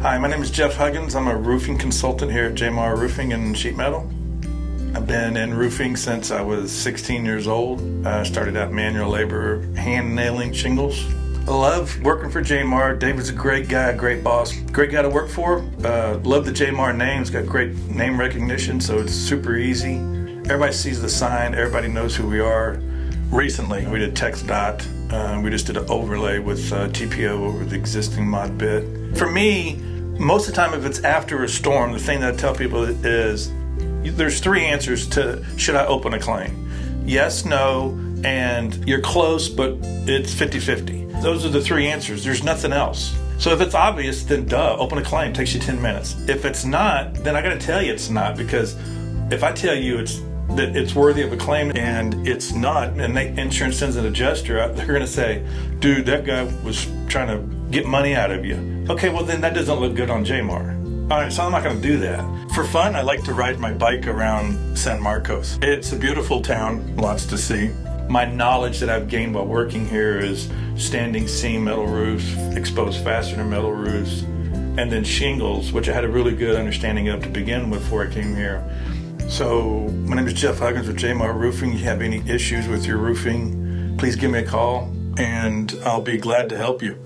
Hi, my name is Jeff Huggins. I'm a roofing consultant here at JMR Roofing and Sheet Metal. I've been in roofing since I was 16 years old. I started out manual labor, hand nailing shingles. I love working for JMR. David's a great guy, great boss, great guy to work for. Love the JMR name. It's got great name recognition, so it's super easy. Everybody sees the sign. Everybody knows who we are. Recently, we did text dot. We just did an overlay with TPO over the existing mod bit. For me, most of the time, if it's after a storm, the thing that I tell people is there's three answers to should I open a claim. Yes, no, and you're close, but it's 50-50. Those are the three answers. There's nothing else. So if it's obvious, then duh, open a claim. Takes you 10 minutes. If it's not, then I got to tell you it's not, because if I tell you that it's worthy of a claim and it's not, and insurance sends an adjuster out, they're going to say, dude, that guy was trying to get money out of you. Okay, well then that doesn't look good on JMR. All right, so I'm not going to do that. For fun, I like to ride my bike around San Marcos. It's a beautiful town, lots to see. My knowledge that I've gained while working here is standing seam metal roofs, exposed fastener metal roofs, and then shingles, which I had a really good understanding of to begin with before I came here. So my name is Jeff Huggins with JMR Roofing. If you have any issues with your roofing, please give me a call and I'll be glad to help you.